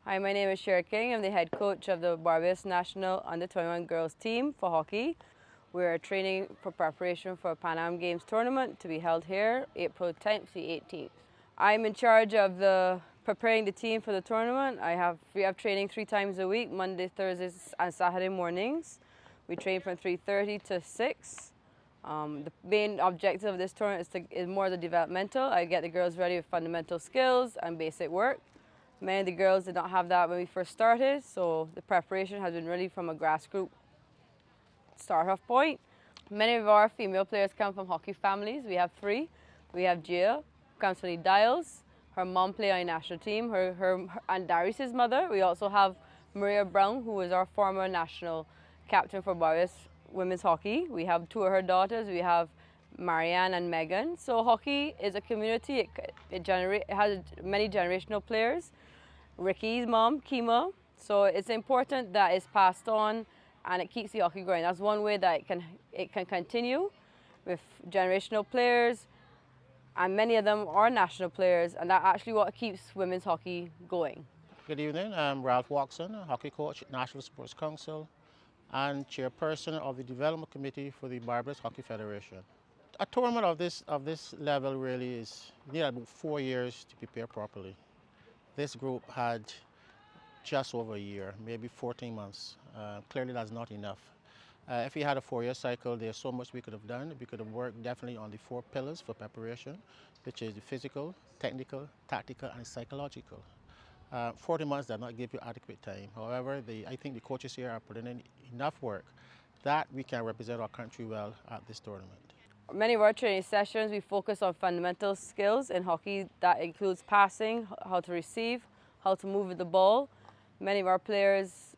Hi, my name is Shira King. I'm the head coach of the Barbados National Under-21 girls team for hockey. We're training for preparation for a Pan Am Games tournament to be held here April 10th to 18th. I'm in charge of preparing the team for the tournament. We have training 3 times a week, Monday, Thursdays and Saturday mornings. We train from 3:30 to 6. The main objective of this tournament is more the developmental. I get the girls ready with fundamental skills and basic work. Many of the girls did not have that when we first started, so the preparation has been really from a grassroots start-off point. Many of our female players come from hockey families. We have 3. We have Gia, who comes from the Dials. Her mom plays on the national team, and Darius's mother. We also have Maria Brown, who is our former national captain for Barbados women's hockey. We have 2 of her daughters. We have Marianne and Megan. So hockey is a community. It has many generational players. Ricky's mom, Kima. So it's important that it's passed on and it keeps the hockey growing. That's one way that it can continue with generational players, and many of them are national players, and that's actually what keeps women's hockey going. Good evening, I'm Ralph Watson, hockey coach at National Sports Council and chairperson of the Development Committee for the Barbados Hockey Federation. A tournament of this level really is, you need about 4 years to prepare properly. This group had just over a year, maybe 14 months. Clearly that's not enough. If we had a 4-year cycle, there's so much we could have done. We could have worked definitely on the 4 pillars for preparation, which is the physical, technical, tactical, and psychological. 40 months does not give you adequate time. However, I think the coaches here are putting in enough work that we can represent our country well at this tournament. Many of our training sessions, we focus on fundamental skills in hockey. That includes passing, how to receive, how to move with the ball. Many of our players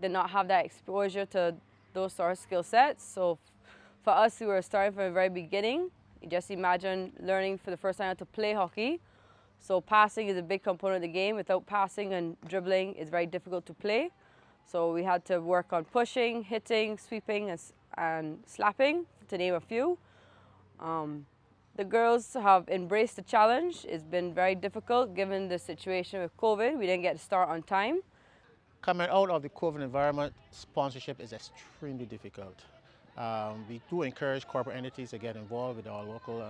did not have that exposure to those sort of skill sets. So for us, we were starting from the very beginning. You just imagine learning for the first time how to play hockey. So passing is a big component of the game. Without passing and dribbling, it's very difficult to play. So we had to work on pushing, hitting, sweeping, and slapping, to name a few. The girls have embraced the challenge. It's been very difficult given the situation with COVID. We didn't get to start on time. Coming out of the COVID environment, sponsorship is extremely difficult. We do encourage corporate entities to get involved with our local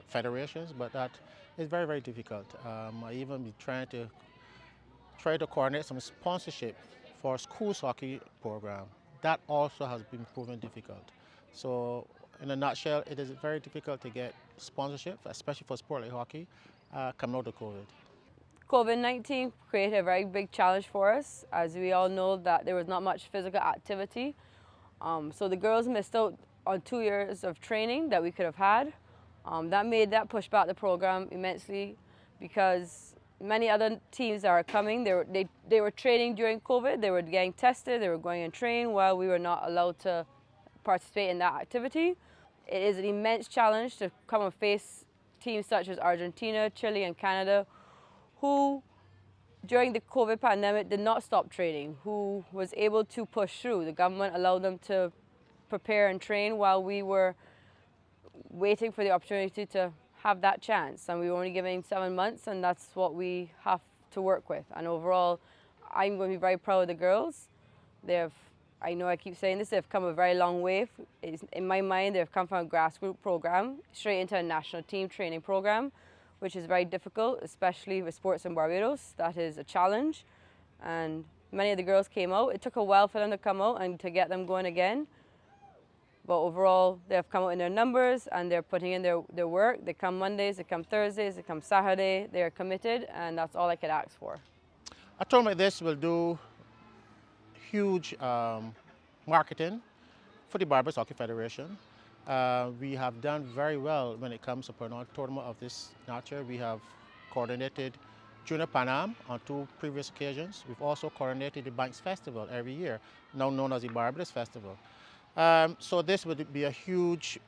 federations, but that is very, very difficult. I even be trying to coordinate some sponsorship for schools hockey program. That also has been proven difficult. So in a nutshell, it is very difficult to get sponsorship, especially for sport like hockey, coming out of COVID. COVID-19 created a very big challenge for us, as we all know that there was not much physical activity. So the girls missed out on 2 years of training that we could have had. That pushed back the program immensely, because many other teams that are coming, they were training during COVID, they were getting tested, they were going and train while we were not allowed to participate in that activity. It is an immense challenge to come and face teams such as Argentina, Chile, and Canada, who during the COVID pandemic did not stop training, who was able to push through. The government allowed them to prepare and train while we were waiting for the opportunity to have that chance. And we were only given 7 months, and that's what we have to work with. And overall, I'm going to be very proud of the girls. I know I keep saying this, they've come a very long way. In my mind, they've come from a grassroots program straight into a national team training program, which is very difficult, especially with sports in Barbados. That is a challenge. And many of the girls came out. It took a while for them to come out and to get them going again. But overall, they've come out in their numbers and they're putting in their work. They come Mondays, they come Thursdays, they come Saturday. They are committed, and that's all I could ask for. A tournament like this will do huge marketing for the Barbados Hockey Federation. We have done very well when it comes to putting on a tournament of this nature. We have coordinated Junior Pan Am on 2 previous occasions. We've also coordinated the Banks Festival every year, now known as the Barbados Festival. So this would be a huge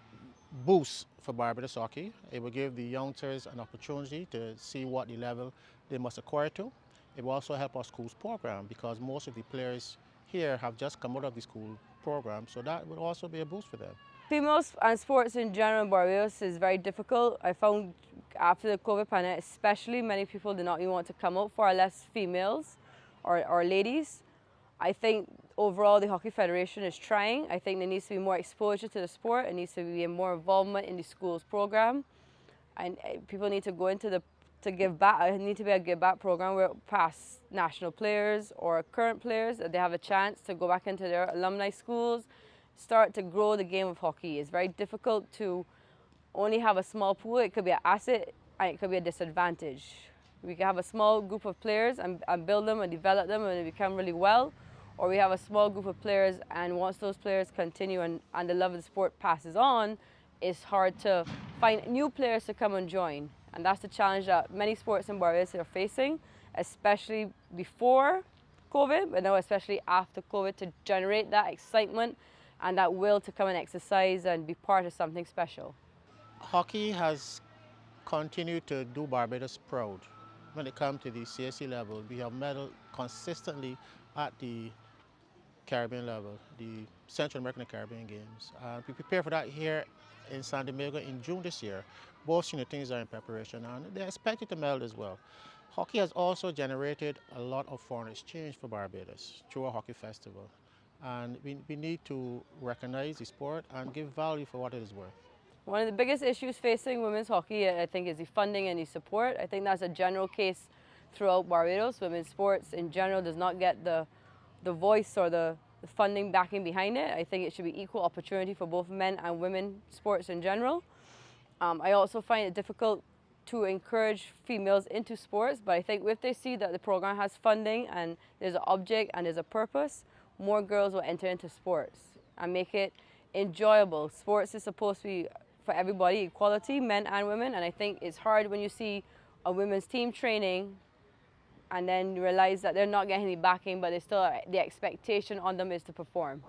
boost for Barbados hockey. It will give the youngsters an opportunity to see what the level they must acquire to. It will also help our schools program, because most of the players here have just come out of the school program, so that would also be a boost for them. Females and sports in general in Barbados is very difficult. I found after the COVID pandemic, especially many people did not even want to come out, far less females or ladies. I think overall the Hockey Federation is trying. I think there needs to be more exposure to the sport. It needs to be more involvement in the schools program. And people need to go into to give back. It need to be a give back program where past national players or current players, that they have a chance to go back into their alumni schools, start to grow the game of hockey. It's very difficult to only have a small pool. It could be an asset and it could be a disadvantage. We can have a small group of players and build them and develop them and they become really well, or we have a small group of players and once those players continue and the love of the sport passes on, it's hard to find new players to come and join. And that's the challenge that many sports in Barbados are facing, especially before COVID, but now especially after COVID, to generate that excitement and that will to come and exercise and be part of something special. Hockey has continued to do Barbados proud. When it comes to the CSC level, we have medaled consistently at the Caribbean level, the Central American and Caribbean Games. We prepare for that here in San Domingo in June this year. Both senior teams are in preparation and they're expected to medal as well. Hockey has also generated a lot of foreign exchange for Barbados through a hockey festival. And we need to recognize the sport and give value for what it is worth. One of the biggest issues facing women's hockey, I think, is the funding and the support. I think that's a general case throughout Barbados. Women's sports in general does not get the voice or the funding backing behind it. I think it should be equal opportunity for both men and women sports in general. I also find it difficult to encourage females into sports, but I think if they see that the program has funding and there's an object and there's a purpose, more girls will enter into sports and make it enjoyable. Sports is supposed to be for everybody, equality, men and women, and I think it's hard when you see a women's team training and then you realize that they're not getting any backing, but they still, the expectation on them is to perform.